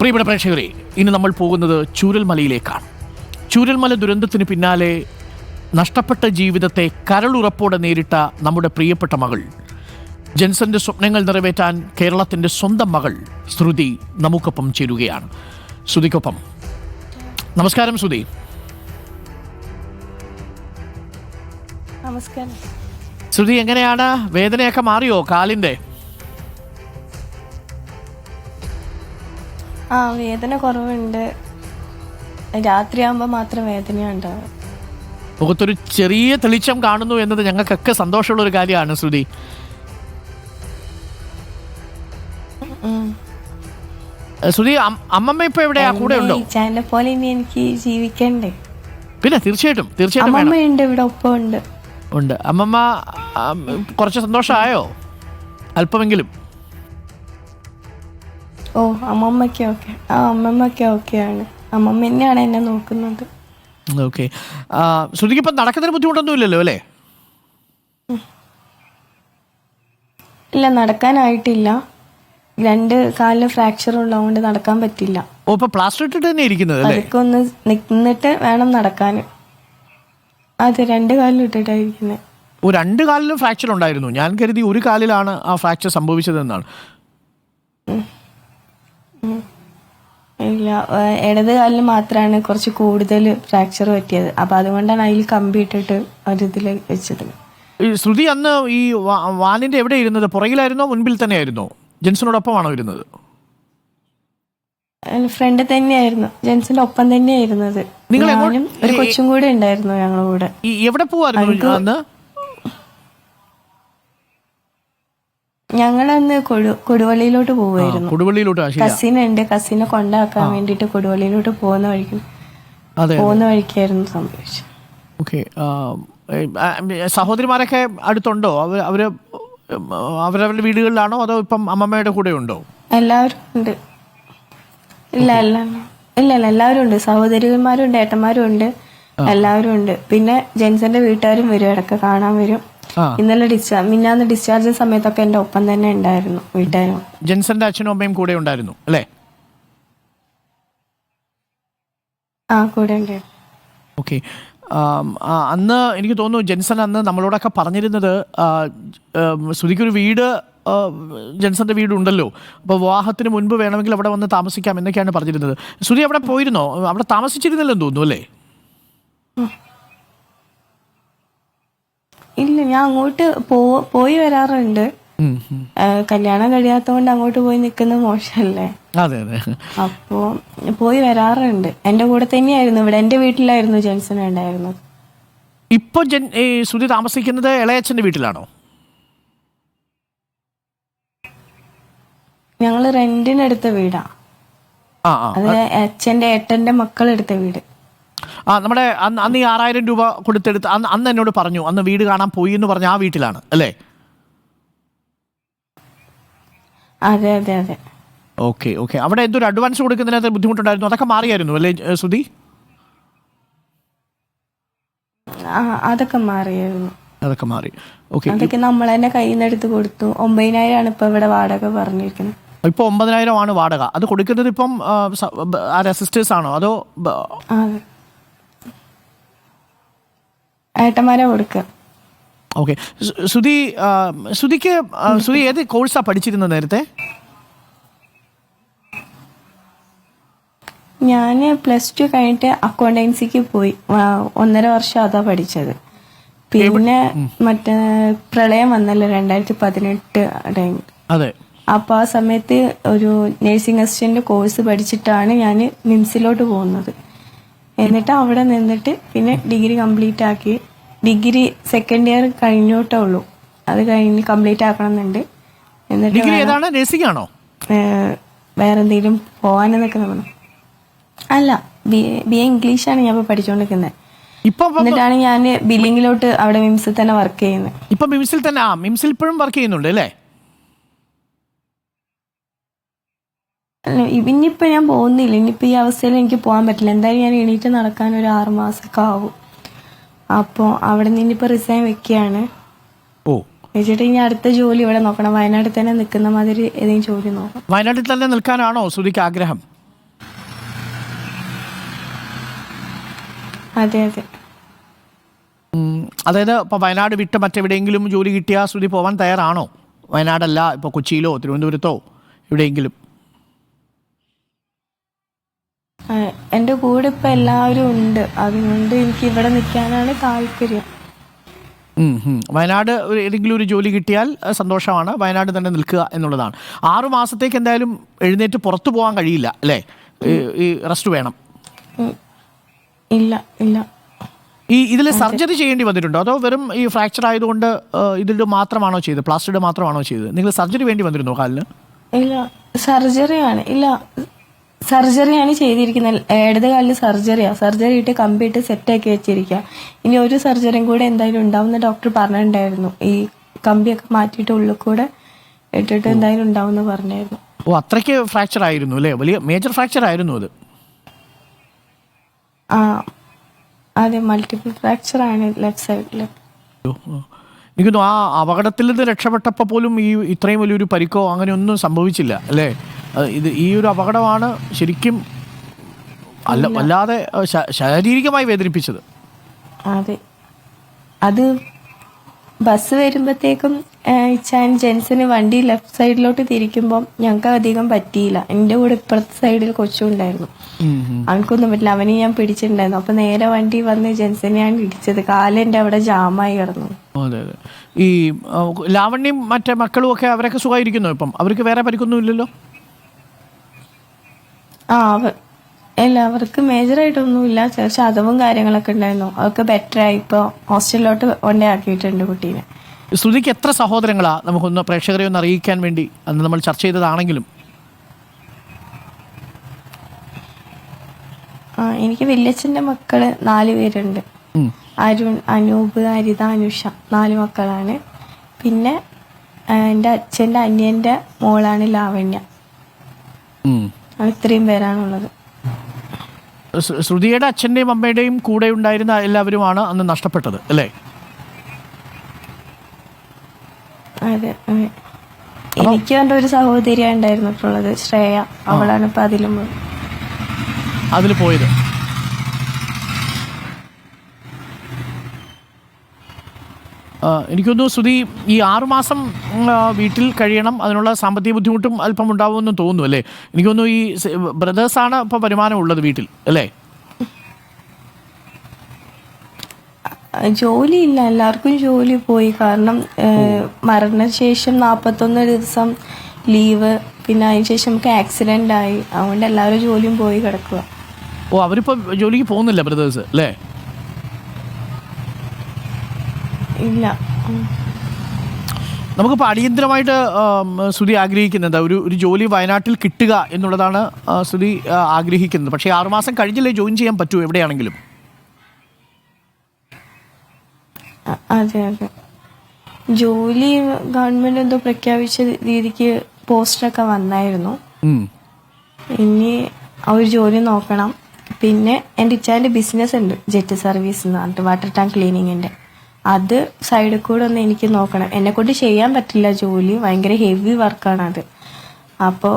പ്രിയപ്പെട്ട പ്രേക്ഷകരെ, ഇനി നമ്മൾ പോകുന്നത് ചൂരൽമലയിലേക്കാണ്. ചൂരൽമല ദുരന്തത്തിന് പിന്നാലെ നഷ്ടപ്പെട്ട ജീവിതത്തെ കരളുറപ്പോടെ നേരിട്ട നമ്മുടെ പ്രിയപ്പെട്ട മകൾ, ജെൻസന്റെ സ്വപ്നങ്ങൾ നിറവേറ്റാൻ കേരളത്തിൻ്റെ സ്വന്തം മകൾ ശ്രുതി നമുക്കൊപ്പം ചേരുകയാണ്. ശ്രുതിക്കൊപ്പം നമസ്കാരം. ശ്രുതി, നമസ്കാരം. ശ്രുതി, എങ്ങനെയാണ്? വേദനയൊക്കെ മാറിയോ കാലിൻ്റെ? വേദന കുറവുണ്ട്. രാത്രിയാകുമ്പോൾ മാത്രം വേദന ഉണ്ടാവും. മുഖത്തൊരു ചെറിയ തെളിച്ചം കാണുന്നു എന്നത് ഞങ്ങൾക്കൊക്കെ സന്തോഷമുള്ള ഒരു കാര്യമാണ്. ശ്രുതി, ശ്രുതി, അമ്മമ്മ ഇപ്പൊ എവിടെയാ? കൂടെ ഉണ്ടോ? ചാനലെ പോലെ ഇനി എനിക്ക് ജീവിക്കണ്ടേ? പിന്നെ തീർച്ചയായിട്ടും അമ്മമ്മ ഉണ്ട്, ഇവിടെ ഒപ്പം ഉണ്ട്. അമ്മമ്മ കുറച്ച് സന്തോഷമായോ? അല്പമെങ്കിലും? അമ്മമ്മയ്ക്ക് ഓക്കെ. അമ്മമ്മയ്ക്ക് ഓക്കെയാണ്. അമ്മമ്മ തന്നെയാണ് എന്നെ നോക്കുന്നത്. ഓക്കെ. ശ്രുതിക്ക് ഇപ്പം നടക്കുന്നതിന് ബുദ്ധിമുട്ടൊന്നും ഇല്ലല്ലോ അല്ലേ? ഇല്ല, നടക്കാനായിട്ടില്ല. 2 കാലിന് ഫ്രാക്ചർ ഉള്ളതുകൊണ്ട് നടക്കാൻ പറ്റില്ല. ഇപ്പൊ പ്ലാസ്റ്റർ ഇട്ടിട്ട് തന്നെ ഇരിക്കുന്നത് അല്ലേ? അതൊക്കെ ഒന്ന് നിന്നിട്ട് വേണം നടക്കാൻ. അതെ, 2 കാലിലും ഇട്ടിട്ടായിരിക്കുന്നത്. 2 കാലിലും ഫ്രാക്ചർ ഉണ്ടായിരുന്നു. ഞാൻ കരുതി ഒരു കാലിലാണ് ആ ഫ്രാക്ചർ സംഭവിച്ചതെന്നാണ്. ഇല്ല, ഇടത് കാലിന് മാത്രമാണ് കുറച്ച് കൂടുതൽ ഫ്രാക്ചർ പറ്റിയത്. അപ്പം അതുകൊണ്ടാണ് അതിൽ കമ്പി ഇട്ടിട്ട് ഒരിതിൽ വെച്ചത്. ശ്രുതി അന്ന് ഈ വാനിന്റെ എവിടെ ഇരുന്നത്? പുറകിലായിരുന്നോ മുൻപിൽ തന്നെ ആയിരുന്നോ? ജെൻസനോടൊപ്പമാണോ ഇരുന്നത്? ഫ്രണ്ട് തന്നെയായിരുന്നു, ജെൻസിന്റെ ഒപ്പം തന്നെയായിരുന്നത്. ഞാനും ഒരു കൊച്ചും കൂടെ ഉണ്ടായിരുന്നു ഞങ്ങളുടെ കൂടെ. എവിടെ പോവായിരുന്നു? ഞങ്ങളന്ന് കൊടുവള്ളിയിലോട്ട് പോവുമായിരുന്നു. കസിൻ ഉണ്ട്, കസിനെ കൊണ്ടാക്കാൻ വേണ്ടിട്ട് കൊടുവള്ളിയിലോട്ട് പോകുന്ന വഴിക്കായിരുന്നു സംഭവിച്ചത്. ഓക്കെ. സഹോദരിമാരൊക്കെ അടുത്തുണ്ടോ? അവരവരുടെ വീടുകളിലാണോ അതോ ഇപ്പം അമ്മമ്മയുടെ കൂടെ ഉണ്ടോ? എല്ലാവരും ഉണ്ട്. ഇല്ല എല്ലാവരും ഉണ്ട്. സഹോദരിമാരും ഉണ്ട്, ഏട്ടന്മാരും ഉണ്ട്, എല്ലാവരും ഉണ്ട്. പിന്നെ ജെൻസന്റെ വീട്ടുകാരും വരും, ഇടയ്ക്ക് കാണാൻ വരും. ഇന്നലെ മിന്നാന്ന് ഡിസ്ചാർജ് സമയത്തൊക്കെ എന്റെ ഒപ്പം തന്നെ ഉണ്ടായിരുന്നു വീട്ടുകാരും. ജെൻസന്റെ അച്ഛനും അമ്മയും കൂടെ ഉണ്ടായിരുന്നു അല്ലേ? കൂടെ ഉണ്ടായിരുന്നു. ഓക്കെ. അന്ന് എനിക്ക് തോന്നുന്നു ജെൻസൺ അന്ന് നമ്മളോടൊക്കെ പറഞ്ഞിരുന്നത് ശ്രുതിക്കൊരു വീട്, ജെൻസന്റെ വീടുണ്ടല്ലോ, അപ്പോൾ വിവാഹത്തിന് മുൻപ് വേണമെങ്കിൽ അവിടെ വന്ന് താമസിക്കാം എന്നൊക്കെയാണ് പറഞ്ഞിരുന്നത്. ശ്രുതി അവിടെ പോയിരുന്നോ? അവിടെ താമസിച്ചിരുന്നില്ലെന്ന് തോന്നുന്നു അല്ലേ? ഇല്ല, ഞാൻ അങ്ങോട്ട് പോയി വരാറുണ്ട്. കല്യാണം കഴിയാത്തോണ്ട് അങ്ങോട്ട് പോയി നിൽക്കുന്നത് മോശമല്ലേ? അപ്പോ പോയി വരാറുണ്ട്. എന്റെ കൂടെ തന്നെയായിരുന്നു. ഇവിടെ എന്റെ വീട്ടിലായിരുന്നു ജെൻസൺ ഉണ്ടായിരുന്നത്. ഇപ്പൊ ശ്രുതി താമസിക്കുന്നത് ഇളയച്ചന്റെ വീട്ടിലാണോ? ഞങ്ങള് റെന്റിനെടുത്ത വീടാ. അത് അച്ഛന്റെ ഏട്ടന്റെ മക്കളെടുത്ത വീട്. നമ്മുടെ അന്ന് ഈ 6000 രൂപ കൊടുത്തെടുത്ത് അന്ന് എന്നോട് പറഞ്ഞു, അന്ന് വീട് കാണാൻ പോയി എന്ന് പറഞ്ഞ ആ വീട്ടിലാണ് അല്ലേ? അതെ അതെ അതെ. Okay okay. അവിടെ എന്തൊരു അഡ്വാൻസ് കൊടുക്കുന്നതിനകത്ത് ബുദ്ധിമുട്ടുണ്ടായിരുന്നു, അതൊക്കെ മാറിയായിരുന്നു അല്ലേ ശ്രുതി? അതൊക്കെ മാറിയായിരുന്നു. അതൊക്കെ മാറി. ഓക്കെ. അതൊക്കെ നമ്മൾ തന്നെ കയ്യിൽ നിന്ന് എടുത്ത് കൊടുത്തു. 9,000 ഇപ്പൊ ഇവിടെ വാടക പറഞ്ഞിരിക്കുന്നത്. ഇപ്പൊ 9,000 ആണ് വാടക. അത് കൊടുക്കുന്നത് ഇപ്പം സിസ്റ്റേഴ്സ് ആണോ അതോ ഏട്ടന്മാരെ കൊടുക്കുക? ഓക്കെ. ശ്രുതി ഏത് കോഴ്സാ പഠിച്ചിരുന്നത് നേരത്തെ? ഞാൻ +2 കഴിഞ്ഞിട്ട് അക്കൗണ്ടൻസിക്ക് പോയി. 1.5 വർഷം അതാ പഠിച്ചത്. പിന്നെ മറ്റേ പ്രളയം വന്നല്ലോ 2018 ടൈം. അതെ. അപ്പൊ ആ സമയത്ത് ഒരു നഴ്സിംഗ് അസിസ്റ്റന്റ് കോഴ്സ് പഠിച്ചിട്ടാണ് ഞാൻ മിംസിലോട്ട് പോകുന്നത്. എന്നിട്ട് അവിടെ നിന്നിട്ട് പിന്നെ ഡിഗ്രി കംപ്ലീറ്റ് ആക്കി. ഡിഗ്രി സെക്കൻഡ് ഇയർ കഴിഞ്ഞോട്ടേ ഉള്ളൂ, അത് കഴിഞ്ഞ് കംപ്ലീറ്റ് ആക്കണമെന്നുണ്ട്. എന്നിട്ട് വേറെ എന്തെങ്കിലും പോവാനെന്നൊക്കെ തോന്നുന്നു. അല്ല, BA ഇംഗ്ലീഷാണ് ഞാൻ ഇപ്പൊ പഠിച്ചുകൊണ്ടിരിക്കുന്നത്. എന്നിട്ടാണ് ഞാൻ ബില്ലിങ്ങിലോട്ട് അവിടെ മിംസിൽ തന്നെ വർക്ക് ചെയ്യുന്നത്. ഇപ്പൊ മിംസിൽ തന്നെ? മിംസിൽ ഇപ്പോഴും വർക്ക് ചെയ്യുന്നുണ്ട് അല്ലേ? ഇനിയിപ്പോ ഞാൻ പോകുന്നില്ല. ഇനിയിപ്പോ ഈ അവസ്ഥയിൽ എനിക്ക് പോകാൻ പറ്റില്ല. എന്തായാലും ഞാൻ എണീറ്റ് നടക്കാൻ ഒരു 6 മാസമൊക്കെ ആവും. അപ്പോൾ അവിടെ നിന്നിപ്പോൾ റിസൈൻ വെക്കുകയാണ്. വെച്ചിട്ട് ഇനി അടുത്ത ജോലി ഇവിടെ നോക്കണം. വയനാട്ടിൽ തന്നെ നിൽക്കുന്ന മാതിരി ഏതെങ്കിലും ജോലി നോക്കണം. വയനാട്ടിൽ തന്നെ നിൽക്കാനാണോ ശ്രുതിക്ക് ആഗ്രഹം? അതെ അതെ. അതായത് ഇപ്പോൾ വയനാട് വിട്ട് മറ്റെവിടെയെങ്കിലും ജോലി കിട്ടിയാൽ ശ്രുതി പോകാൻ തയ്യാറാണോ? വയനാടല്ല, ഇപ്പോൾ കൊച്ചിയിലോ തിരുവനന്തപുരത്തോ എവിടെയെങ്കിലും? എൻ്റെ കൂടെ ഇപ്പം എല്ലാവരും ഉണ്ട്, അതുകൊണ്ട് എനിക്ക് ഇവിടെ നിൽക്കാനാണ് താല്പര്യം. വയനാട് ഏതെങ്കിലും ഒരു ജോലി കിട്ടിയാൽ സന്തോഷമാണ്, വയനാട് തന്നെ നിൽക്കുക എന്നുള്ളതാണ്. 6 മാസത്തേക്ക് എന്തായാലും എഴുന്നേറ്റ് പുറത്തു പോകാൻ കഴിയില്ല അല്ലേ? ഈ റെസ്റ്റ് വേണം. ഇല്ല ഇല്ല. ഇതിൽ സർജറി ചെയ്യേണ്ടി വന്നിട്ടുണ്ടോ, അതോ വെറും ഈ ഫ്രാക്ചർ ആയതുകൊണ്ട് ഇതിൽ മാത്രമാണോ ചെയ്തത്, പ്ലാസ്റ്ററുടെ മാത്രമാണോ ചെയ്തത്? നിങ്ങൾ സർജറി വേണ്ടി വന്നിരുന്നോ കാലിന്? ഇല്ല, സർജറിയാണ് ചെയ്തിരിക്കുന്നത്. ഇടത് കാലിൽ സർജറി ഇട്ട് കമ്പിയിട്ട് സെറ്റാക്കി വെച്ചിരിക്കുക. ഇനി ഒരു സർജറിയും കൂടെ എന്തായാലും ഉണ്ടാവുന്ന ഡോക്ടർ പറഞ്ഞിട്ടുണ്ടായിരുന്നു. ഈ കമ്പിയൊക്കെ മാറ്റിയിട്ട് ഉള്ളിൽ കൂടെ ഇട്ടിട്ട് എന്തായാലും ഉണ്ടാവുമെന്ന് പറഞ്ഞായിരുന്നു. ഓ, അത്രയ്ക്ക് ഫ്രാക്ചർ ആയിരുന്നു അല്ലേ? വലിയ മേജർ ഫ്രാക്ചർ ആയിരുന്നു അത്? ആ അതെ, മൾട്ടിപ്പിൾ ഫ്രാക്ചർ ആണ് ലെഫ്റ്റ് സൈഡിൽ. എനിക്കൊന്നു ആ അപകടത്തിൽ നിന്ന് രക്ഷപ്പെട്ടപ്പോൾ പോലും ഇത്രയും വലിയൊരു പരിക്കോ അങ്ങനെ ഒന്നും സംഭവിച്ചില്ല അല്ലേ? ഈ ഒരു അപകടമാണ് ശരിക്കും വല്ലാതെ ശാരീരികമായി വേദനിപ്പിച്ചത്. അതെ, അത് ബസ് വരുമ്പോഴത്തേക്കും ജെൻസിന് വണ്ടി ലെഫ്റ്റ് സൈഡിലോട്ട് തിരിക്കുമ്പോൾ ഞങ്ങൾക്ക് അധികം പറ്റിയില്ല. എൻ്റെ കൂടെ ഇപ്പുറത്തെ സൈഡിൽ കൊച്ചും ഉണ്ടായിരുന്നു, അവനക്കൊന്നും പറ്റില്ല. അവനെ ഞാൻ പിടിച്ചിട്ടുണ്ടായിരുന്നു. അപ്പൊ നേരെ വണ്ടി വന്ന് ജെൻസിനെയാണ് ഇടിച്ചത്. കാലെൻ്റെ അവിടെ ജാമായി കിടന്നു. അതെ അതെ. ഈ ലാവണ്യം മറ്റേ മക്കളും ഒക്കെ അവരൊക്കെ സുഖമായിരിക്കുന്നു ഇപ്പം? അവർക്ക് വേറെ പരിക്കൊന്നും ഇല്ലല്ലോ? അവർക്ക് മേജറായിട്ടൊന്നുമില്ല, ചെറിയ ചതവും കാര്യങ്ങളൊക്കെ ഉണ്ടായിരുന്നു. അതൊക്കെ ബെറ്ററായി. ഇപ്പോൾ ഹോസ്റ്റലിലോട്ട് കൊണ്ടാക്കിയിട്ടുണ്ട് കുട്ടീനെ. ശ്രുതിക്ക് എത്ര സഹോദരങ്ങളാ? നമുക്കൊന്ന് പ്രേക്ഷകരെ ഒന്ന് അറിയിക്കാൻ വേണ്ടി അന്ന് നമ്മൾ ചർച്ച ചെയ്തതാണെങ്കിലും. എനിക്ക് വല്യച്ഛൻ്റെ മക്കള് 4 പേരുണ്ട്. അരുൺ, അനൂപ്, ഹരിത, അനുഷ, 4 മക്കളാണ്. പിന്നെ എൻ്റെ അച്ഛൻ്റെ അനിയൻ്റെ മോളാണ് ലാവണ്യ. ഇത്രയും പേരാണുള്ളത്. ശ്രുതിയുടെ അച്ഛൻ്റെയും അമ്മയുടെയും കൂടെ ഉണ്ടായിരുന്ന എല്ലാവരുമാണ് അന്ന് നഷ്ടപ്പെട്ടത് അല്ലേ? അതെ അതെ. എനിക്ക് എൻ്റെ ഒരു സഹോദരിയാണ് ഉണ്ടായിരുന്നിട്ടുള്ളത്, ശ്രേയ. അവളാണ് ഇപ്പം അതിൽ പോയത്. എനിക്കൊന്നു ശ്രുതി ഈ 6 മാസം വീട്ടിൽ കഴിയണം, അതിനുള്ള സാമ്പത്തിക ബുദ്ധിമുട്ടും അല്പം ഉണ്ടാവുമെന്ന് തോന്നുന്നു അല്ലേ? എനിക്കൊന്നു ഈ ബ്രദേഴ്സാണ് ഇപ്പോൾ വരുമാനം ഉള്ളത് വീട്ടിൽ അല്ലേ? ജോലിയില്ല, എല്ലാവർക്കും ജോലി പോയി. കാരണം മരണശേഷം 41 ദിവസം ലീവ്, പിന്നെ അതിനുശേഷം നമുക്ക് ആക്സിഡന്റ് ആയി. അതുകൊണ്ട് എല്ലാവരും ജോലിയും പോയി കിടക്കുക. ഓ, അവരിപ്പോൾ ജോലിക്ക് പോകുന്നില്ല ബ്രദേഴ്സ് അല്ലേ? ഇല്ല. നമുക്കിപ്പോൾ അടിയന്തരമായിട്ട് ശ്രുതി ആഗ്രഹിക്കുന്നത് ഒരു ജോലി വയനാട്ടിൽ കിട്ടുക എന്നുള്ളതാണ് ശ്രുതി ആഗ്രഹിക്കുന്നത്. പക്ഷേ 6 മാസം കഴിഞ്ഞില്ലേ ജോയിൻ ചെയ്യാൻ പറ്റുമോ എവിടെയാണെങ്കിലും? അതെ അതെ. ജോലി ഗവൺമെന്റ് എന്തോ പ്രഖ്യാപിച്ച രീതിക്ക് പോസ്റ്ററൊക്കെ വന്നായിരുന്നു. ഇനി ആ ഒരു ജോലി നോക്കണം. പിന്നെ എൻ്റെ ഇച്ചാൻ്റെ ബിസിനസ് ഉണ്ട്, ജെറ്റ് സർവീസ് എന്ന് പറഞ്ഞിട്ട്, വാട്ടർ ടാങ്ക് ക്ലീനിങ്ങിൻ്റെ. അത് സൈഡിൽ കൂടെ ഒന്ന് എനിക്ക് നോക്കണം. എന്നെക്കൊണ്ട് ചെയ്യാൻ പറ്റില്ല ജോലി, ഭയങ്കര ഹെവി വർക്കാണ് അത്. അപ്പോൾ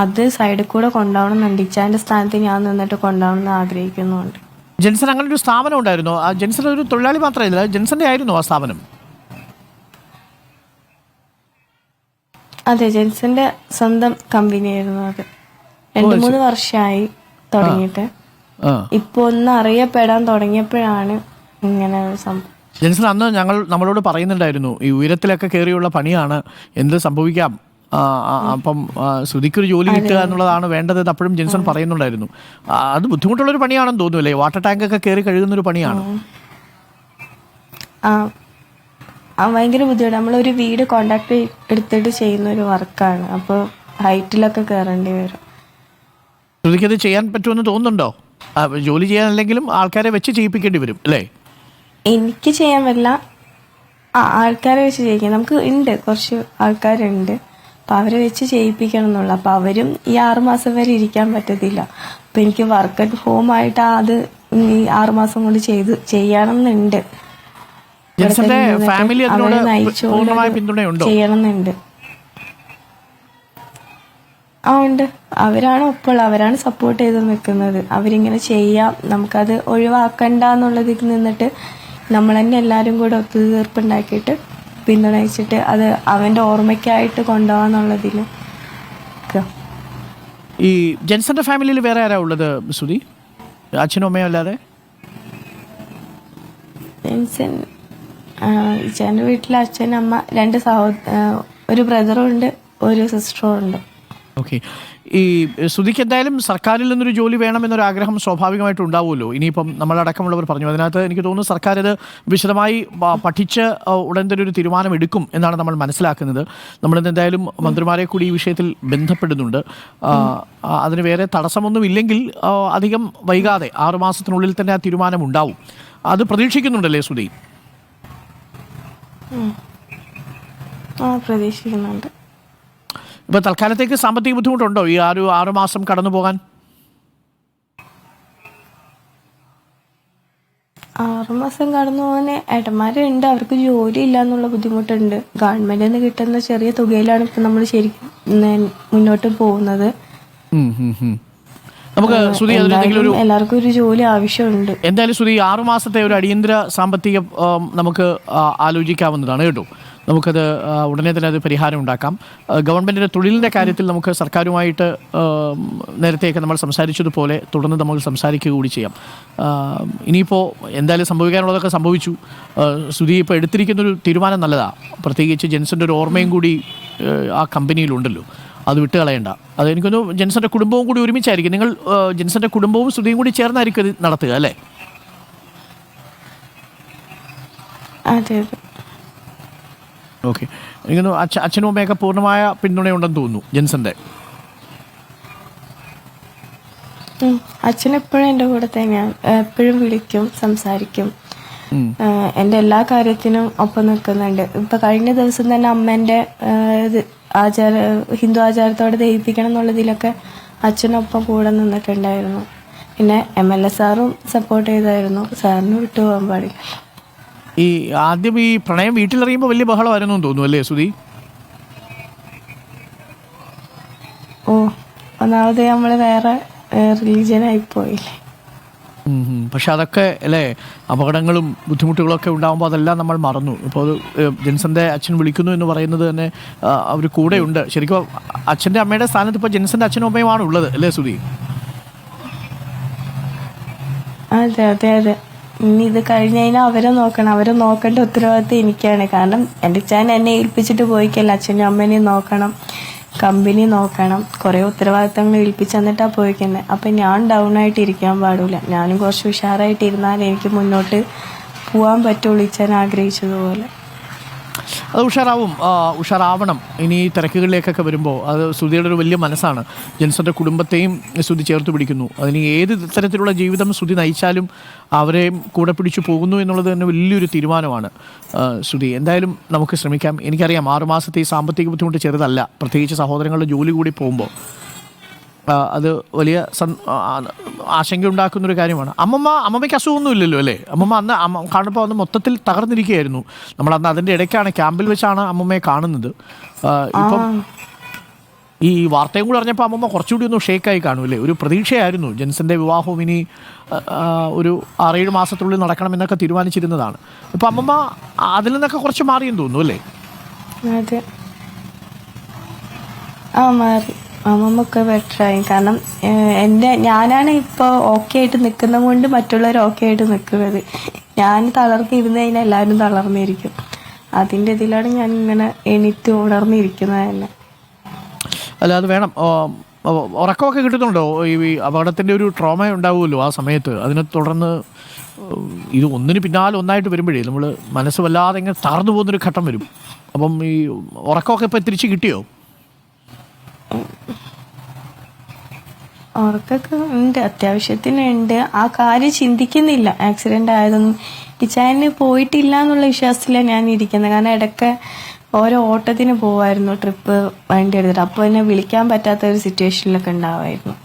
അത് സൈഡിൽ കൂടെ കൊണ്ടുപോകണം എന്നുണ്ട്. ഇച്ചാൻ്റെ സ്ഥാനത്ത് ഞാൻ നിന്നിട്ട് കൊണ്ടുപോകണം എന്ന് ആഗ്രഹിക്കുന്നുണ്ട്. ജെൻസൺ അങ്ങനെ ഒരു സ്ഥാപനം ഉണ്ടായിരുന്നു? ജെൻസൺ ഒരു തൊഴിലാളി മാത്രമല്ല, ജെൻസന്റെ ആയിരുന്നു ആ സ്ഥാപനം? അതെ, ജെൻസന്റെ സ്വന്തം കമ്പനി ആയിരുന്നു അത്. 2-3 വർഷമായി തുടങ്ങിയിട്ട്. ഇപ്പൊ ഒന്ന് അറിയപ്പെടാൻ തുടങ്ങിയപ്പോഴാണ് ഇങ്ങനെ ഒരു സംഭവം. ജെൻസൺ അന്ന് നമ്മളോട് പറയുന്നുണ്ടായിരുന്നു, ഈ ഉയരത്തിലൊക്കെ കയറിയുള്ള പണിയാണ്, എന്ത് സംഭവിക്കാം, അപ്പം ശ്രുതിക്കൊരു ജോലി കിട്ടുക എന്നുള്ളതാണ് വേണ്ടത്. അപ്പോഴും ജെൻസൺ പറയുന്നുണ്ടായിരുന്നു. അത് ബുദ്ധിമുട്ടുള്ളൊരു പണിയാണെന്ന് തോന്നുന്നില്ലേ? വാട്ടർ ടാങ്ക് ഒക്കെ കയറി കഴുകുന്നൊരു പണിയാണ്. ഭയങ്കര ബുദ്ധിമുട്ട്. നമ്മളൊരു വീട് കോണ്ടാക്ട് എടുത്തിട്ട് ചെയ്യുന്ന ഒരു വർക്കാണ്. അപ്പോൾ ഹൈറ്റിലൊക്കെ കയറേണ്ടി വരും. ശ്രുതിക്കത് ചെയ്യാൻ പറ്റുമെന്ന് തോന്നുന്നുണ്ടോ? ജോലി ചെയ്യാനല്ലെങ്കിലും ആൾക്കാരെ വെച്ച് ചെയ്യിപ്പിക്കേണ്ടി വരും അല്ലേ? എനിക്ക് ചെയ്യാൻ പറ്റില്ല, ആൾക്കാരെ വെച്ച് ചെയ്യിക്കാം. നമുക്ക് ഉണ്ട്, കുറച്ച് ആൾക്കാരുണ്ട്. അപ്പം അവരെ വെച്ച് ചെയ്യിപ്പിക്കണം എന്നുള്ളു. അപ്പം അവരും ഈ 6 മാസം വരെ ഇരിക്കാൻ പറ്റത്തില്ല. അപ്പം എനിക്ക് വർക്ക് അറ്റ് ഹോം ആയിട്ട് അത് ഈ 6 മാസം കൊണ്ട് ചെയ്യണം എന്നുണ്ട്. ചെയ്യണം എന്നുണ്ട്. ആ ഉണ്ട്. അവരാണ് ഒപ്പമുള്ള, അവരാണ് സപ്പോർട്ട് ചെയ്ത് നിൽക്കുന്നത്. അവരിങ്ങനെ ചെയ്യാം, നമുക്കത് ഒഴിവാക്കണ്ട എന്നുള്ളതിൽ നിന്നിട്ട് നമ്മൾ തന്നെ എല്ലാവരും കൂടെ ഒത്തുതീർപ്പുണ്ടാക്കിയിട്ട് പിന്തുണയിച്ചിട്ട് അത് അവൻ്റെ ഓർമ്മയ്ക്കായിട്ട് കൊണ്ടുപോകാന്നുള്ളതിൽ. ഈ ജെൻസന്റെ ഫാമിലിയിൽ വേറെ ആരാ ഉള്ളത് സുധി, അച്ഛനും അമ്മയും അല്ലാതെ? ജെൻസൻ ചേട്ടൻ്റെ വീട്ടിലെ അച്ഛൻ, അമ്മ, രണ്ട് ഒരു ബ്രദറും ഉണ്ട്, ഒരു സിസ്റ്ററും ഉണ്ട്. ഓക്കെ. ഈ സുധിക്ക് എന്തായാലും സർക്കാരിൽ നിന്നൊരു ജോലി വേണമെന്നൊരു ആഗ്രഹം സ്വാഭാവികമായിട്ടും ഉണ്ടാവുമല്ലോ. ഇനിയിപ്പം നമ്മളടക്കമുള്ളവർ പറഞ്ഞു, അതിനകത്ത് എനിക്ക് തോന്നുന്നു സർക്കാർ ഇത് വിശദമായി പഠിച്ച് ഉടൻ തന്നെ ഒരു തീരുമാനം എടുക്കും എന്നാണ് നമ്മൾ മനസ്സിലാക്കുന്നത്. നമ്മളിന്ന് എന്തായാലും മന്ത്രിമാരെ കൂടി ഈ വിഷയത്തിൽ ബന്ധപ്പെടുന്നുണ്ട്. അതിന് വേറെ തടസ്സമൊന്നും ഇല്ലെങ്കിൽ അധികം വൈകാതെ 6 മാസത്തിനുള്ളിൽ തന്നെ ആ തീരുമാനം ഉണ്ടാവും. അത് പ്രതീക്ഷിക്കുന്നുണ്ടല്ലേ സുധി? പ്രതീക്ഷിക്കുന്നുണ്ട്. ഇപ്പോൾ തൽക്കാലത്തേക്ക് സാമ്പത്തിക ബുദ്ധിമുട്ടുണ്ടോ ഈ 6 മാസം കടന്നു പോകാൻ? 6 മാസം കടന്നു പോകാൻ ഏട്ടന്മാരുണ്ട്, അവർക്ക് ജോലി ഇല്ല എന്നുള്ള ബുദ്ധിമുട്ടുണ്ട്. ഗവൺമെന്റിൽ നിന്ന് കിട്ടുന്ന ചെറിയ തുകയിലാണ് ഇപ്പം നമ്മൾ ശരിക്കും മുന്നോട്ട് പോകുന്നത്. നമുക്ക് സുധി എല്ലാവർക്കും ഒരു ജോലി ആവശ്യമുണ്ട്. എന്തായാലും സുധി 6 മാസത്തെ ഒരു അടിയന്തര സാമ്പത്തിക നമുക്ക് ആലോചിക്കാവുന്നതാണ് കേട്ടോ. നമുക്കത് ഉടനെ തന്നെ അത് പരിഹാരം ഉണ്ടാക്കാം. ഗവൺമെൻറ്റിൻ്റെ തൊഴിലിൻ്റെ കാര്യത്തിൽ നമുക്ക് സർക്കാരുമായിട്ട് നേരത്തെയൊക്കെ നമ്മൾ സംസാരിച്ചതുപോലെ തുടർന്ന് നമുക്ക് സംസാരിക്കുക കൂടി ചെയ്യാം. ഇനിയിപ്പോൾ എന്തായാലും സംഭവിക്കാനുള്ളതൊക്കെ സംഭവിച്ചു. സുധി ഇപ്പോൾ എടുത്തിരിക്കുന്നൊരു തീരുമാനം നല്ലതാണ്. പ്രത്യേകിച്ച് ജെൻസൻ്റെ ഒരു ഓർമ്മയും കൂടി ആ കമ്പനിയിലുണ്ടല്ലോ, അത് വിട്ടുകളയണ്ട. അത് എനിക്കൊന്ന് ജെൻസൻ്റെ കുടുംബവും കൂടി ഒരുമിച്ചായിരിക്കും. നിങ്ങൾ ജെൻസൻ്റെ കുടുംബവും സുധിയും കൂടി ചേർന്നായിരിക്കും ഇത് നടത്തുക അല്ലേ? അതെ അതെ. ഓക്കെ. എനിക്കൊന്ന് അച്ഛനും അമ്മയൊക്കെ പൂർണ്ണമായ പിന്തുണയുണ്ടെന്ന് തോന്നുന്നു ജെൻസന്റെ. അച്ഛൻ എപ്പോഴും എൻ്റെ കൂടെ തന്നെയാണ്, എപ്പോഴും വിളിക്കും, സംസാരിക്കും, എൻ്റെ എല്ലാ കാര്യത്തിനും ഒപ്പം നിൽക്കുന്നുണ്ട്. ഇപ്പൊ കഴിഞ്ഞ ദിവസം തന്നെ അമ്മേൻ്റെ ഹിന്ദു ആചാരത്തോടെ ദഹിപ്പിക്കണം എന്നുള്ളതിലൊക്കെ അച്ഛനൊപ്പം കൂടെ നിന്നിട്ടുണ്ടായിരുന്നു. പിന്നെ MLA സാറും സപ്പോർട്ട് ചെയ്തായിരുന്നു. സാറിന് വിട്ടുപോകാൻ പാടില്ല. ഈ ആദ്യം ഈ പ്രണയം വീട്ടിലറിയുമ്പോൾ വലിയ ബഹളമായിരുന്നു എന്ന് തോന്നുന്നു അല്ലേ സുധി? ഒന്നാമത് നമ്മൾ വേറെ റിലീജിയനായിപ്പോയില്ലേ. പക്ഷെ അതൊക്കെ അല്ലേ, അപകടങ്ങളും ബുദ്ധിമുട്ടുകളൊക്കെ ഉണ്ടാകുമ്പോൾ അതെല്ലാം നമ്മൾ മറന്നു. ഇപ്പോൾ ജെൻസന്റെ അച്ഛൻ വിളിക്കുന്നു എന്ന് പറയുന്നത് തന്നെ അവർ കൂടെയുണ്ട്. ശരിക്കും അച്ഛൻ്റെ അമ്മയുടെ സ്ഥാനത്ത് ഇപ്പോൾ ജെൻസന്റെ അച്ഛനും അമ്മയുമാണ് ഉള്ളത് അല്ലേ സുധി? അതെ അതെ അതെ. ഇനി ഇത് കഴിഞ്ഞ് കഴിഞ്ഞാൽ അവരെ നോക്കണം. അവരെ നോക്കേണ്ട ഉത്തരവാദിത്തം എനിക്കാണ്. കാരണം എൻ്റെ അച്ഛൻ എന്നെ ഏൽപ്പിച്ചിട്ട് പോയിക്കല്ല, അച്ഛനും അമ്മേനെയും നോക്കണം, കമ്പനി നോക്കണം, കുറേ ഉത്തരവാദിത്തങ്ങൾ ഏൽപ്പിച്ച് തന്നിട്ടാണ് പോയിക്കുന്നത്. അപ്പം ഞാൻ ഡൗൺ ആയിട്ട് ഇരിക്കാൻ പാടില്ല. ഞാനും കുറച്ച് ഉഷാറായിട്ട് ഇരുന്നാൽ എനിക്ക് മുന്നോട്ട് പോകാൻ പറ്റുള്ളൂ, അച്ഛൻ ആഗ്രഹിച്ചതുപോലെ. അത് ഉഷാറാവണം. ഇനി തിരക്കുകളിലേക്കൊക്കെ വരുമ്പോൾ അത് സുധിയുടെ ഒരു വലിയ മനസ്സാണ്. ജെൻസന്റെ കുടുംബത്തെയും സുധി ചേർത്ത് പിടിക്കുന്നു. അതിന് ഏത് തരത്തിലുള്ള ജീവിതം സുധി നയിച്ചാലും അവരെയും കൂടെ പിടിച്ചു പോകുന്നു എന്നുള്ളത് തന്നെ വലിയൊരു തീരുമാനമാണ് സുധി. എന്തായാലും നമുക്ക് ശ്രമിക്കാം. എനിക്കറിയാം 6 മാസത്തെ ഈ സാമ്പത്തിക ബുദ്ധിമുട്ട് ചെറുതല്ല, പ്രത്യേകിച്ച് സഹോദരങ്ങളുടെ ജോലി കൂടി പോകുമ്പോൾ അത് വലിയ ആശങ്ക ഉണ്ടാക്കുന്നൊരു കാര്യമാണ്. അമ്മമ്മയ്ക്ക് അസുഖമൊന്നും ഇല്ലല്ലോ അല്ലേ? അമ്മ കാണുമ്പോൾ അന്ന് മൊത്തത്തിൽ തകർന്നിരിക്കുകയായിരുന്നു. നമ്മളന്ന് അതിൻ്റെ ഇടയ്ക്കാണ്, ക്യാമ്പിൽ വെച്ചാണ് അമ്മമ്മയെ കാണുന്നത്. ഇപ്പം ഈ വാർത്തയും കൂടി അറിഞ്ഞപ്പോൾ അമ്മമ്മ കുറച്ചുകൂടി ഒന്ന് ഷേക്കായി കാണുമല്ലേ? ഒരു പ്രതീക്ഷയായിരുന്നു ജെൻസന്റെ വിവാഹവും ഇനി ഒരു 6-7 മാസത്തിനുള്ളിൽ നടക്കണമെന്നൊക്കെ തീരുമാനിച്ചിരുന്നതാണ്. ഇപ്പം അമ്മമ്മ അതിൽ നിന്നൊക്കെ കുറച്ച് മാറിയെന്ന് തോന്നുന്നു അല്ലേ? അതെ, മാറി. അമ്മമ്മൊക്കെ ബെറ്ററായി. കാരണം ഞാനാണ് ഇപ്പോൾ ഓക്കെ ആയിട്ട് നിൽക്കുന്നത് കൊണ്ട് മറ്റുള്ളവർ ഓക്കെ ആയിട്ട് നിൽക്കുന്നത്. ഞാൻ തളർന്നിരുന്ന് കഴിഞ്ഞാൽ എല്ലാവരും തളർന്നിരിക്കും. അതിൻ്റെ ഇതിലാണ് ഞാൻ ഇങ്ങനെ എണീറ്റ് ഉണർന്നിരിക്കുന്നത് തന്നെ. അല്ല, അത് വേണം. ഉറക്കമൊക്കെ കിട്ടുന്നുണ്ടോ? ഈ അപകടത്തിൻ്റെ ഒരു ട്രോമ ഉണ്ടാവുമല്ലോ ആ സമയത്ത്. അതിനെ തുടർന്ന് ഇത് ഒന്നിന് പിന്നാലെ ഒന്നായിട്ട് വരുമ്പോഴേ നമ്മൾ മനസ്സ് വല്ലാതെ ഇങ്ങനെ തളർന്നു പോകുന്നൊരു ഘട്ടം വരും. അപ്പം ഈ ഉറക്കമൊക്കെ ഇപ്പോൾ തിരിച്ച് കിട്ടിയോ? ഉറക്കൊക്കെ ഉണ്ട്, അത്യാവശ്യത്തിനുണ്ട്. ആ കാര്യം ചിന്തിക്കുന്നില്ല. ആക്സിഡന്റ് ആയതൊന്നും ഇച്ചാന് പോയിട്ടില്ല എന്നുള്ള വിശ്വാസത്തിലാണ് ഞാൻ ഇരിക്കുന്നത്. കാരണം ഇടയ്ക്ക് ഓരോ ഓട്ടത്തിന് പോവായിരുന്നു, ട്രിപ്പ് വണ്ടി എടുത്തിട്ട്. അപ്പോൾ എന്നെ വിളിക്കാൻ പറ്റാത്ത ഒരു സിറ്റുവേഷനിലൊക്കെ ഉണ്ടാവായിരുന്നു.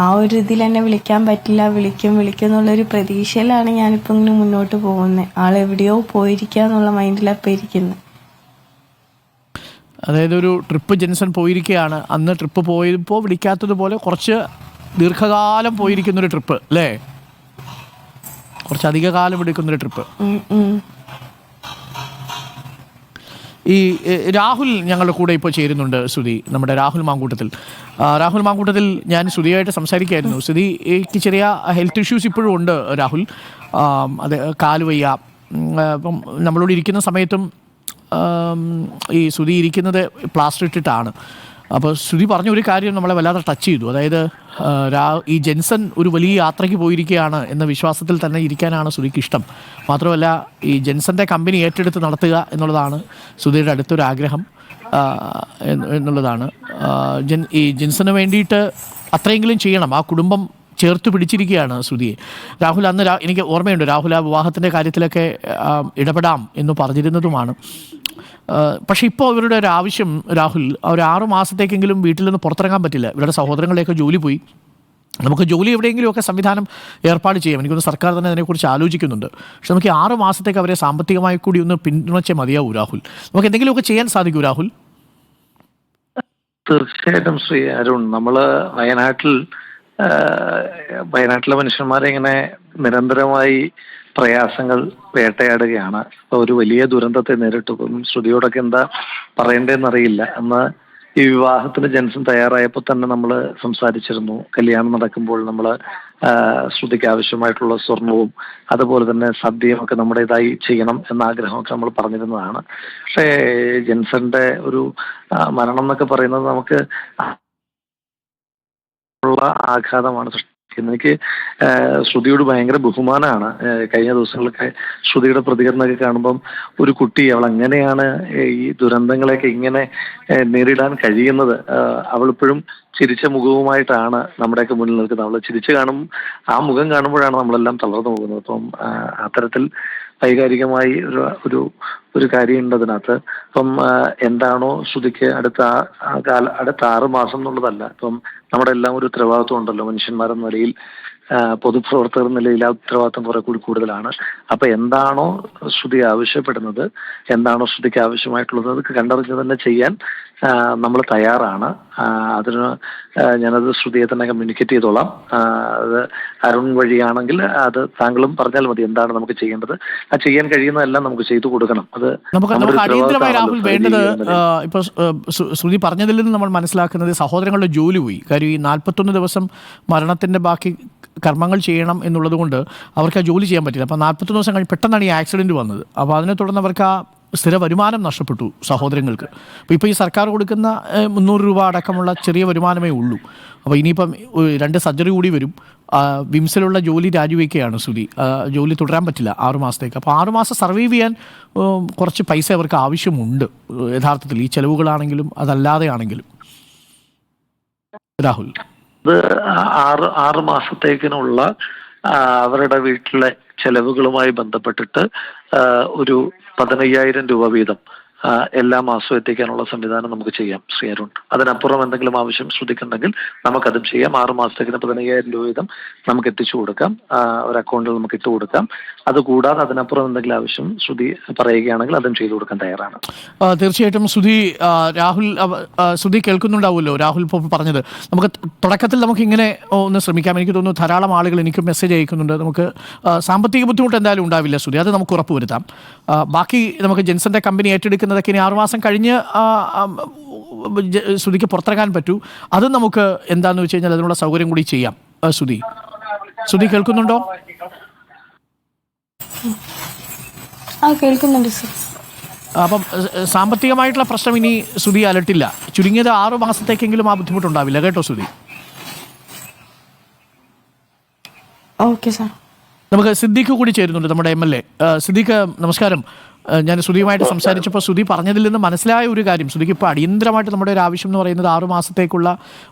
ആ ഒരു ഇതിൽ എന്നെ വിളിക്കാൻ പറ്റില്ല, വിളിക്കും എന്നുള്ളൊരു പ്രതീക്ഷയിലാണ് ഞാനിപ്പോൾ ഇങ്ങനെ മുന്നോട്ട് പോകുന്നത്. ആളെവിടെയോ പോയിരിക്കുക എന്നുള്ള മൈൻഡിലാണ് ഇപ്പം ഇരിക്കുന്നത്. അതായത് ഒരു ട്രിപ്പ് ജെൻസൺ പോയിരിക്കുകയാണ്. അന്ന് ട്രിപ്പ് പോയപ്പോൾ വിളിക്കാത്തതുപോലെ കുറച്ച് ദീർഘകാലം പോയിരിക്കുന്നൊരു ട്രിപ്പ് അല്ലേ? കുറച്ചധിക കാലം എടുക്കുന്നൊരു ട്രിപ്പ്. ഈ രാഹുൽ ഞങ്ങളുടെ കൂടെ ഇപ്പോൾ ചേരുന്നുണ്ട്. ശ്രുതി, നമ്മുടെ രാഹുൽ മാങ്കൂട്ടത്തിൽ ഞാൻ ശ്രുതിയായിട്ട് സംസാരിക്കുകയായിരുന്നു. ശ്രുതിക്ക് ചെറിയ ഹെൽത്ത് ഇഷ്യൂസ് ഇപ്പോഴും ഉണ്ട് രാഹുൽ. അത് കാല് വയ്യ. ഇപ്പം നമ്മളോട് ഇരിക്കുന്ന സമയത്തും ഈ ശ്രുതി ഇരിക്കുന്നത് പ്ലാസ്റ്റർ ഇട്ടിട്ടാണ്. അപ്പോൾ ശ്രുതി പറഞ്ഞ ഒരു കാര്യം നമ്മളെ വല്ലാതെ ടച്ച് ചെയ്തു. അതായത് ഈ ജെൻസൺ ഒരു വലിയ യാത്രയ്ക്ക് പോയിരിക്കുകയാണ് എന്ന വിശ്വാസത്തിൽ തന്നെ ഇരിക്കാനാണ് ശ്രുതിക്ക് ഇഷ്ടം. മാത്രമല്ല ഈ ജെൻസന്റെ കമ്പനി ഏറ്റെടുത്ത് നടത്തുക എന്നുള്ളതാണ് ശ്രുതിയുടെ അടുത്തൊരു ആഗ്രഹം എന്നുള്ളതാണ്. ഈ ജെൻസന് വേണ്ടിയിട്ട് അത്രയെങ്കിലും ചെയ്യണം. ആ കുടുംബം ചേർത്ത് പിടിച്ചിരിക്കുകയാണ് ശ്രുതിയെ. രാഹുൽ അന്ന് എനിക്ക് ഓർമ്മയുണ്ട്, രാഹുൽ ആ വിവാഹത്തിൻ്റെ കാര്യത്തിലൊക്കെ ഇടപെടാം എന്ന് പറഞ്ഞിരുന്നതുമാണ്. പക്ഷെ ഇപ്പോൾ ഇവരുടെ ഒരു ആവശ്യം രാഹുൽ, ഒരു 6 മാസത്തേക്കെങ്കിലും വീട്ടിൽ നിന്ന് പുറത്തിറങ്ങാൻ പറ്റില്ല. ഇവരുടെ സഹോദരങ്ങളെയൊക്കെ ജോലി പോയി. നമുക്ക് ജോലി എവിടെയെങ്കിലുമൊക്കെ സംവിധാനം ഏർപ്പാട് ചെയ്യാം. എനിക്കൊന്ന് സർക്കാർ തന്നെ അതിനെക്കുറിച്ച് ആലോചിക്കുന്നുണ്ട്. പക്ഷെ നമുക്ക് 6 മാസത്തേക്ക് അവരെ സാമ്പത്തികമായി കൂടി ഒന്ന് പിന്തുണച്ചേ മതിയാവൂ രാഹുൽ. നമുക്ക് എന്തെങ്കിലുമൊക്കെ ചെയ്യാൻ സാധിക്കൂ രാഹുൽ? തീർച്ചയായിട്ടും ശ്രീ അരുൺ, നമ്മള് വയനാട്ടിലെ മനുഷ്യന്മാരെ ഇങ്ങനെ നിരന്തരമായി പ്രയാസങ്ങൾ വേട്ടയാടുകയാണ്. ഒരു വലിയ ദുരന്തത്തെ നേരിട്ടു. ശ്രുതിയോടൊക്കെ എന്താ പറയണ്ടേന്നറിയില്ല. അന്ന് ഈ വിവാഹത്തിന് ജെൻസൺ തയ്യാറായപ്പോൾ തന്നെ നമ്മൾ സംസാരിച്ചിരുന്നു. കല്യാണം നടക്കുമ്പോൾ നമ്മൾ ശ്രുതിക്ക് ആവശ്യമായിട്ടുള്ള സ്വർണവും അതുപോലെ തന്നെ സദ്യയും ഒക്കെ നമ്മുടേതായി ചെയ്യണം എന്ന ആഗ്രഹമൊക്കെ നമ്മൾ പറഞ്ഞിരുന്നതാണ്. പക്ഷേ ജെൻസന്റെ ഒരു മരണം എന്നൊക്കെ പറയുന്നത് നമുക്ക് ഉള്ള ആഘാതമാണ് സൃഷ്ടിക്കുന്നത്. എനിക്ക് ശ്രുതിയോട് ഭയങ്കര ബഹുമാനമാണ്. കഴിഞ്ഞ ദിവസങ്ങളൊക്കെ ശ്രുതിയുടെ പ്രതികരണമൊക്കെ കാണുമ്പം ഒരു കുട്ടി, അവൾ എങ്ങനെയാണ് ഈ ദുരന്തങ്ങളെയൊക്കെ ഇങ്ങനെ നേരിടാൻ കഴിയുന്നത്? അവളിപ്പോഴും ചിരിച്ച മുഖവുമായിട്ടാണ് നമ്മുടെയൊക്കെ മുന്നിൽ നിൽക്കുന്നത്. അവൾ ചിരിച്ച് ആ മുഖം കാണുമ്പോഴാണ് നമ്മളെല്ലാം തളർന്നു പോകുന്നത്. അപ്പം അത്തരത്തിൽ വൈകാരികമായി ഒരു കാര്യമുണ്ട് അതിനകത്ത്. അപ്പം എന്താണോ ശ്രുതിക്ക് അടുത്ത 6 മാസം എന്നുള്ളതല്ല. ഇപ്പം നമ്മുടെ എല്ലാം ഒരു ഉത്തരവാദിത്വം ഉണ്ടല്ലോ മനുഷ്യന്മാരെന്ന നിലയിൽ, പൊതുപ്രവർത്തകർ നിലയിൽ ആ ഉത്തരവാദിത്വം കുറെ കൂടി കൂടുതലാണ്. അപ്പൊ എന്താണോ ശ്രുതി ആവശ്യപ്പെടുന്നത്, എന്താണോ ശ്രുതിക്ക് ആവശ്യമായിട്ടുള്ളത്, അതൊക്കെ കണ്ടറിഞ്ഞ് തന്നെ ചെയ്യാൻ നമ്മൾ തയ്യാറാണ്. അതിന് ഞാനത് ശ്രുതിയെ തന്നെ കമ്മ്യൂണിക്കേറ്റ് ചെയ്തോളാം. അത് അരുൺ വഴിയാണെങ്കിൽ അത് താങ്കളും പറഞ്ഞാൽ മതി എന്താണ് നമുക്ക് ചെയ്യേണ്ടത്. ആ ചെയ്യാൻ കഴിയുന്നതെല്ലാം നമുക്ക് ചെയ്തു കൊടുക്കണം. അത് നമുക്ക് അടിയന്തരമായി രാഹുൽ വേണ്ടത്, ഇപ്പൊ ശ്രുതി പറഞ്ഞതിൽ നിന്ന് നമ്മൾ മനസ്സിലാക്കുന്നത് സഹോദരങ്ങളുടെ ജോലി പോയി. കാര്യം ഈ 41 ദിവസം മരണത്തിന്റെ ബാക്കി കർമ്മങ്ങൾ ചെയ്യണം എന്നുള്ളത് കൊണ്ട് അവർക്ക് ആ ജോലി ചെയ്യാൻ പറ്റില്ല. അപ്പോൾ 41 ദിവസം കഴിഞ്ഞ് പെട്ടെന്നാണ് ഈ ആക്സിഡൻറ്റ് വന്നത്. അപ്പോൾ അതിനെ തുടർന്ന് അവർക്ക് ആ സ്ഥിര വരുമാനം നഷ്ടപ്പെട്ടു സഹോദരങ്ങൾക്ക്. അപ്പോൾ ഇപ്പോൾ ഈ സർക്കാർ കൊടുക്കുന്ന 300 രൂപ അടക്കമുള്ള ചെറിയ വരുമാനമേ ഉള്ളൂ. അപ്പോൾ ഇനിയിപ്പം 2 സർജറി കൂടി വരും. വിംസിലുള്ള ജോലി രാജിവെക്കുകയാണ് ശ്രുതി. ജോലി തുടരാൻ പറ്റില്ല 6 മാസത്തേക്ക്. അപ്പോൾ 6 മാസം സർവൈവ് ചെയ്യാൻ കുറച്ച് പൈസ അവർക്ക് ആവശ്യമുണ്ട് യഥാർത്ഥത്തിൽ, ഈ ചെലവുകളാണെങ്കിലും അതല്ലാതെ ആണെങ്കിലും. രാഹുൽ, അത് 6 മാസത്തേക്കിനുള്ള അവരുടെ വീട്ടിലെ ചെലവുകളുമായി ബന്ധപ്പെട്ടിട്ട് ഒരു 15,000 രൂപ വീതം എല്ലാ മാസവും എത്തിക്കാനുള്ള സംവിധാനം നമുക്ക് ചെയ്യാം ശ്രീ അരുൺ. അതിനപ്പുറം എന്തെങ്കിലും ആവശ്യം ശ്രുതിക്കുണ്ടെങ്കിൽ നമുക്കതും ചെയ്യാം. 6 മാസത്തേക്കിന് 15,000 രൂപ വീതം നമുക്ക് എത്തിച്ചു കൊടുക്കാം. ഒരു അക്കൗണ്ടിൽ നമുക്ക് ഇട്ട് കൊടുക്കാം. അതുകൂടാതെ അതിനപ്പുറം എന്തെങ്കിലും ആവശ്യം ശ്രുതി പറയുകയാണെങ്കിൽ അതും ചെയ്തു കൊടുക്കാൻ തയ്യാറാണ്. തീർച്ചയായിട്ടും ശ്രുതി കേൾക്കുന്നുണ്ടാവുമല്ലോ രാഹുൽ ഇപ്പോൾ പറഞ്ഞത്. നമുക്ക് തുടക്കത്തിൽ നമുക്കിങ്ങനെ ഒന്ന് ശ്രമിക്കാം. എനിക്ക് തോന്നുന്നു ധാരാളം ആളുകൾ എനിക്ക് മെസ്സേജ് അയക്കുന്നുണ്ട്. നമുക്ക് സാമ്പത്തിക ബുദ്ധിമുട്ട് എന്തായാലും ഉണ്ടാവില്ല ശ്രുതി, അത് നമുക്ക് ഉറപ്പുവരുത്താം. ബാക്കി നമുക്ക് ജെൻസന്റെ കമ്പനി ഏറ്റെടുക്കുന്നതൊക്കെ ഇനി 6 മാസം കഴിഞ്ഞ് ശ്രുതിക്ക് പുറത്തിറങ്ങാൻ പറ്റൂ. അത് നമുക്ക് എന്താണെന്ന് വെച്ച് കഴിഞ്ഞാൽ അതിനുള്ള സൗകര്യം കൂടി ചെയ്യാം. ശ്രുതി കേൾക്കുന്നുണ്ടോ? കേൾക്കുന്നുണ്ട് സർ. അപ്പം സാമ്പത്തികമായിട്ടുള്ള പ്രശ്നം ഇനി ശ്രുതി അലട്ടില്ല. ചുരുങ്ങിയത് 6 മാസത്തേക്കെങ്കിലും ആ ബുദ്ധിമുട്ടുണ്ടാവില്ല കേട്ടോ ശ്രുതി. Okay sir. നമുക്ക് സിദ്ദീഖ് കൂടി ചേരുന്നുണ്ട്, നമ്മുടെ MLA. സിദ്ദീഖ് നമസ്കാരം. ഞാൻ ശ്രുതിയുമായിട്ട് സംസാരിച്ചപ്പോൾ ശ്രുതി പറഞ്ഞതിൽ നിന്ന് മനസ്സിലായ ഒരു കാര്യം, ശ്രുതിക്ക് ഇപ്പോൾ അടിയന്തരമായിട്ട് നമ്മുടെ ഒരു ആവശ്യം എന്ന് പറയുന്നത് 6 മാസത്തേക്കുള്ള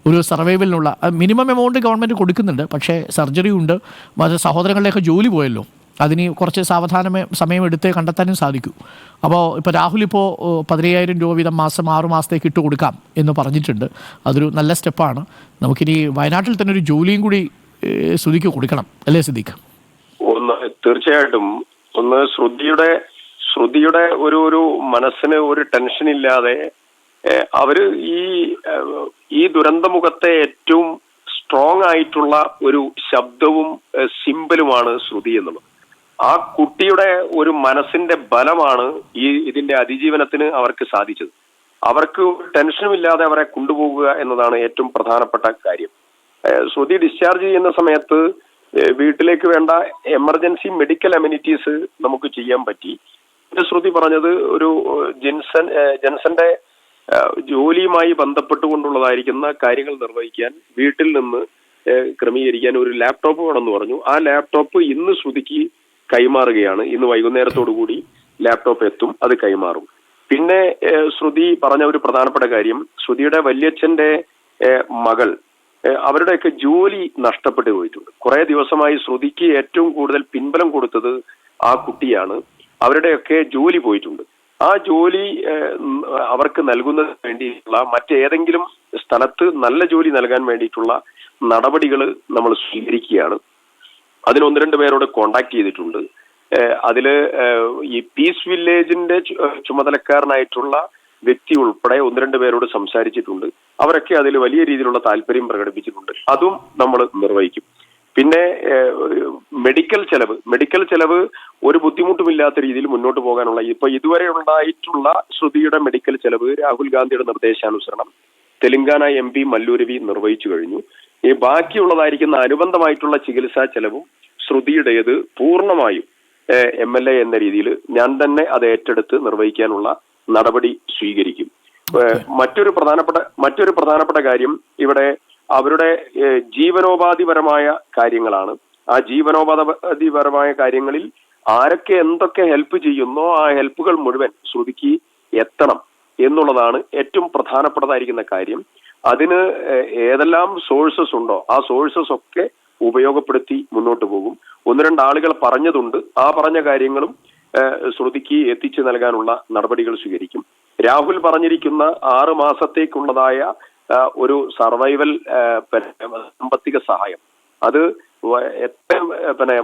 ഒരു സർവൈവലിനുള്ള മിനിമം എമൗണ്ട് ഗവൺമെൻറ് കൊടുക്കുന്നുണ്ട്. പക്ഷേ സർജറി ഉണ്ട്, സഹോദരങ്ങളുടെയൊക്കെ ജോലി പോയല്ലോ, അതിന് കുറച്ച് സമയം എടുത്തേ കണ്ടെത്താനും സാധിക്കൂ. അപ്പോൾ ഇപ്പോൾ രാഹുൽ ഇപ്പോൾ 15,000 രൂപ വീതം മാസം 6 മാസത്തേക്ക് ഇട്ട് കൊടുക്കാം എന്ന് പറഞ്ഞിട്ടുണ്ട്. അതൊരു നല്ല സ്റ്റെപ്പാണ്. നമുക്കിനി വയനാട്ടിൽ തന്നെ ഒരു ജോലിയും കൂടി ശ്രുതിക്ക് കൊടുക്കണം അല്ലേ സിദ്ദീഖ്? തീർച്ചയായിട്ടും. ശ്രുതിയുടെ ഒരു മനസ്സിന് ഒരു ടെൻഷൻ ഇല്ലാതെ അവര് ഈ ദുരന്തമുഖത്തെ ഏറ്റവും സ്ട്രോങ് ആയിട്ടുള്ള ഒരു ശബ്ദവും സിമ്പലുമാണ് ശ്രുതി എന്നുള്ളത്. ആ കുട്ടിയുടെ ഒരു മനസ്സിന്റെ ബലമാണ് ഇതിന്റെ അതിജീവനത്തിന് അവർക്ക് സാധിച്ചത്. അവർക്ക് ടെൻഷനുമില്ലാതെ അവരെ കൊണ്ടുപോകുക എന്നതാണ് ഏറ്റവും പ്രധാനപ്പെട്ട കാര്യം. ശ്രുതി ഡിസ്ചാർജ് ചെയ്യുന്ന സമയത്ത് വീട്ടിലേക്ക് വേണ്ട എമർജൻസി മെഡിക്കൽ അമ്യൂണിറ്റീസ് നമുക്ക് ചെയ്യാൻ പറ്റി. ശ്രുതി പറഞ്ഞത് ഒരു ജെൻസന്റെ ജോലിയുമായി ബന്ധപ്പെട്ടുകൊണ്ടുള്ളതായിരിക്കുന്ന കാര്യങ്ങൾ നിർവഹിക്കാൻ വീട്ടിൽ നിന്ന് ക്രമീകരിക്കാൻ ഒരു ലാപ്ടോപ്പ് വേണമെന്ന് പറഞ്ഞു. ആ ലാപ്ടോപ്പ് ഇന്ന് ശ്രുതിക്ക് കൈമാറുകയാണ്. ഇന്ന് വൈകുന്നേരത്തോടു കൂടി ലാപ്ടോപ്പ് എത്തും, അത് കൈമാറും. പിന്നെ ശ്രുതി പറഞ്ഞ ഒരു പ്രധാനപ്പെട്ട കാര്യം, ശ്രുതിയുടെ വല്യച്ഛന്റെ മകൾ, അവരുടെയൊക്കെ ജോലി നഷ്ടപ്പെട്ടു പോയിട്ടുണ്ട്. കുറെ ദിവസമായി ശ്രുതിക്ക് ഏറ്റവും കൂടുതൽ പിൻബലം കൊടുത്തത് ആ കുട്ടിയാണ്. അവരുടെയൊക്കെ ജോലി പോയിട്ടുണ്ട്. ആ ജോലി അവർക്ക് നൽകുന്നതിന് വേണ്ടിയിട്ടുള്ള മറ്റേതെങ്കിലും സ്ഥലത്ത് നല്ല ജോലി നൽകാൻ വേണ്ടിയിട്ടുള്ള നടപടികൾ നമ്മൾ സ്വീകരിക്കുകയാണ്. അതിന് 1-2 പേരോട് കോണ്ടാക്ട് ചെയ്തിട്ടുണ്ട്. അതില് ഈ പീസ് വില്ലേജിന്റെ ചുമതലക്കാരനായിട്ടുള്ള വ്യക്തി ഉൾപ്പെടെ 1-2 പേരോട് സംസാരിച്ചിട്ടുണ്ട്. അവരൊക്കെ അതിൽ വലിയ രീതിയിലുള്ള താല്പര്യം പ്രകടിപ്പിച്ചിട്ടുണ്ട്. അതും നമ്മൾ നിർവഹിക്കും. പിന്നെ മെഡിക്കൽ ചെലവ് ഒരു ബുദ്ധിമുട്ടുമില്ലാത്ത രീതിയിൽ മുന്നോട്ട് പോകാനുള്ള ഇതുവരെ ഉണ്ടായിട്ടുള്ള ശ്രുതിയുടെ മെഡിക്കൽ ചെലവ് രാഹുൽ ഗാന്ധിയുടെ നിർദ്ദേശാനുസരണം തെലങ്കാന MP മല്ലു രവി നിർവഹിച്ചു കഴിഞ്ഞു. ഈ ബാക്കിയുള്ളതായിരിക്കുന്ന അനുബന്ധമായിട്ടുള്ള ചികിത്സാ ചെലവും ശ്രുതിയുടേത് പൂർണ്ണമായും MLA എന്ന രീതിയിൽ ഞാൻ തന്നെ അത് ഏറ്റെടുത്ത് നിർവഹിക്കാനുള്ള നടപടി സ്വീകരിക്കും. മറ്റൊരു പ്രധാനപ്പെട്ട കാര്യം, ഇവിടെ അവരുടെ ജീവനോപാധിപരമായ കാര്യങ്ങളാണ്. ആ ജീവനോപാധിപരമായ കാര്യങ്ങളിൽ ആരൊക്കെ എന്തൊക്കെ ഹെൽപ്പ് ചെയ്യുന്നോ ആ ഹെൽപ്പുകൾ മുഴുവൻ ശ്രുതിക്ക് എത്തണം എന്നുള്ളതാണ് ഏറ്റവും പ്രധാനപ്പെട്ടതായിരിക്കുന്ന കാര്യം. അതിന് ഏതെല്ലാം സോഴ്സസ് ഉണ്ടോ ആ സോഴ്സസ് ഒക്കെ ഉപയോഗപ്പെടുത്തി മുന്നോട്ട് പോകും. 1-2 ആളുകൾ പറഞ്ഞതുണ്ട്. ആ പറഞ്ഞ കാര്യങ്ങളും ശ്രുതിക്ക് എത്തിച്ചു നൽകാനുള്ള നടപടികൾ സ്വീകരിക്കും. രാഹുൽ പറഞ്ഞിരിക്കുന്ന 6 മാസത്തേക്കുള്ളതായ ഒരു സർവൈവൽ സാമ്പത്തിക സഹായം, അത്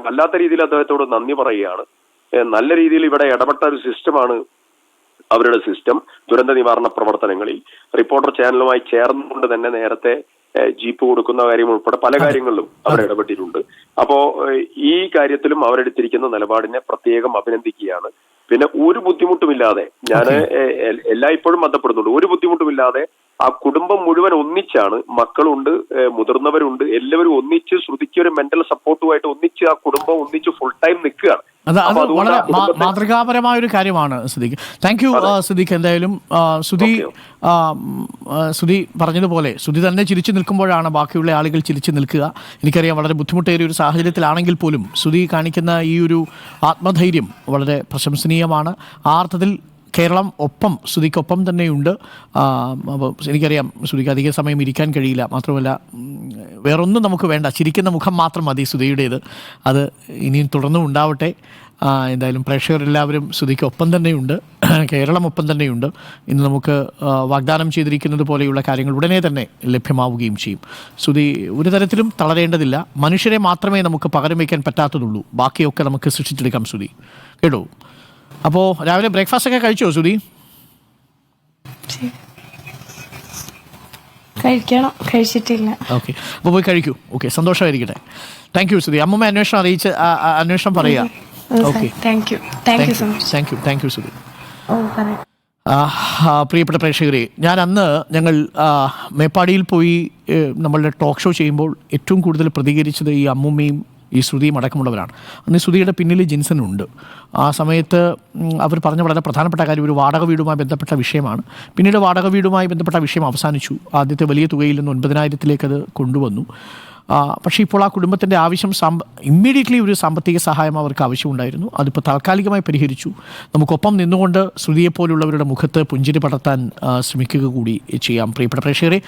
വല്ലാത്ത രീതിയിൽ അദ്ദേഹത്തോട് നന്ദി പറയുകയാണ്. നല്ല രീതിയിൽ ഇവിടെ ഇടപെട്ട ഒരു സിസ്റ്റമാണ് അവരുടെ സിസ്റ്റം. ദുരന്ത നിവാരണ പ്രവർത്തനങ്ങളിൽ റിപ്പോർട്ടർ ചാനലുമായി ചേർന്നുകൊണ്ട് തന്നെ നേരത്തെ ജീപ്പ് കൊടുക്കുന്ന കാര്യം ഉൾപ്പെടെ പല കാര്യങ്ങളിലും അവർ ഇടപെട്ടിട്ടുണ്ട്. അപ്പോ ഈ കാര്യത്തിലും അവരെടുത്തിരിക്കുന്ന നിലപാടിനെ പ്രത്യേകം അഭിനന്ദിക്കുകയാണ്. പിന്നെ ഒരു ബുദ്ധിമുട്ടുമില്ലാതെ, ഞാൻ എല്ലായ്പ്പോഴും ബന്ധപ്പെടുന്നുണ്ട്, ഒരു ബുദ്ധിമുട്ടുമില്ലാതെ ആ കുടുംബം മുഴുവൻ ഒന്നിച്ചാണ്, മക്കളുണ്ട്, മുതിർന്നവരുണ്ട്, എല്ലാവരും ഒന്നിച്ച് ശ്രുതിക്ക് ഒരു മെന്റൽ സപ്പോർട്ടുമായിട്ട് ഒന്നിച്ച് ആ കുടുംബം ഒന്നിച്ച് ഫുൾ ടൈം നിൽക്കുകയാണ്. അത് വളരെ മാതൃകാപരമായ ഒരു കാര്യമാണ് സിദ്ദീഖ്. Thank you Siddique. എന്തായാലും സുധി പറഞ്ഞതുപോലെ സുധി തന്നെ ചിരിച്ചു നിൽക്കുമ്പോഴാണ് ബാക്കിയുള്ള ആളുകൾ ചിരിച്ചു നിൽക്കുക. എനിക്കറിയാം വളരെ ബുദ്ധിമുട്ടേറിയ ഒരു സാഹചര്യത്തിലാണെങ്കിൽ പോലും സുധി കാണിക്കുന്ന ഈ ഒരു ആത്മധൈര്യം വളരെ പ്രശംസനീയമാണ്. ആ അർത്ഥത്തിൽ കേരളം സുധിക്കൊപ്പം തന്നെയുണ്ട്. അപ്പോൾ എനിക്കറിയാം സുധിക്ക് അധിക സമയം ഇരിക്കാൻ കഴിയില്ല. മാത്രമല്ല വേറൊന്നും നമുക്ക് വേണ്ട, ചിരിക്കുന്ന മുഖം മാത്രം മതി സുധിയുടേത്. അത് ഇനിയും തുടർന്നും ഉണ്ടാവട്ടെ. എന്തായാലും പ്രേക്ഷകരെല്ലാവരും സുധിക്കൊപ്പം തന്നെയുണ്ട്, കേരളം ഒപ്പം തന്നെയുണ്ട്. ഇന്ന് നമുക്ക് വാഗ്ദാനം ചെയ്തിരിക്കുന്നത് പോലെയുള്ള കാര്യങ്ങൾ ഉടനെ തന്നെ ലഭ്യമാവുകയും ചെയ്യും. സുധി ഒരു തരത്തിലും തളരേണ്ടതില്ല. മനുഷ്യരെ മാത്രമേ നമുക്ക് പകരം വയ്ക്കാൻ പറ്റാത്തതുള്ളൂ, ബാക്കിയൊക്കെ നമുക്ക് സൃഷ്ടിച്ചെടുക്കാം സുധി, കേട്ടോ. അപ്പോൾ രാവിലെ ബ്രേക്ക്ഫാസ്റ്റ് ഒക്കെ കഴിച്ചോ സുധി? കഴിച്ചിട്ടില്ല. ഓക്കെ, അപ്പോൾ പോയി കഴിക്കൂ. ഓക്കെ, സന്തോഷമായിരിക്കട്ടെ. Thank you Sudhi. അമ്മൂമ്മ അന്വേഷണം പറയുക. Okay, thank you Sudhi. പ്രിയപ്പെട്ട പ്രേക്ഷകരെ, ഞങ്ങൾ മേപ്പാടിയിൽ പോയി നമ്മളുടെ ടോക്ക് ഷോ ചെയ്യുമ്പോൾ ഏറ്റവും കൂടുതൽ പ്രതികരിച്ചത് ഈ അമ്മൂമ്മയും ഈ ശ്രുതിയും അടക്കമുള്ളവരാണ്. അന്ന് ശ്രുതിയുടെ പിന്നിൽ ജിൻസനുണ്ട്. ആ സമയത്ത് അവർ പറഞ്ഞ വളരെ പ്രധാനപ്പെട്ട കാര്യം ഒരു വാടക വീടുമായി ബന്ധപ്പെട്ട വിഷയമാണ്. പിന്നീട് വാടക വീടുമായി ബന്ധപ്പെട്ട വിഷയം അവസാനിച്ചു. ആദ്യത്തെ വലിയ തുകയിൽ നിന്ന് 9,000 അത് കൊണ്ടുവന്നു. പക്ഷേ ഇപ്പോൾ ആ കുടുംബത്തിൻ്റെ ആവശ്യം ഇമ്മീഡിയറ്റ്ലി ഒരു സാമ്പത്തിക സഹായം അവർക്ക് ആവശ്യമുണ്ടായിരുന്നു. അതിപ്പോൾ താൽക്കാലികമായി പരിഹരിച്ചു. നമുക്കൊപ്പം നിന്നുകൊണ്ട് ശ്രുതിയെപ്പോലുള്ളവരുടെ മുഖത്ത് പുഞ്ചിരി പടർത്താൻ ശ്രമിക്കുക കൂടി ചെയ്യാം. പ്രിയപ്പെട്ട പ്രേക്ഷകരെ,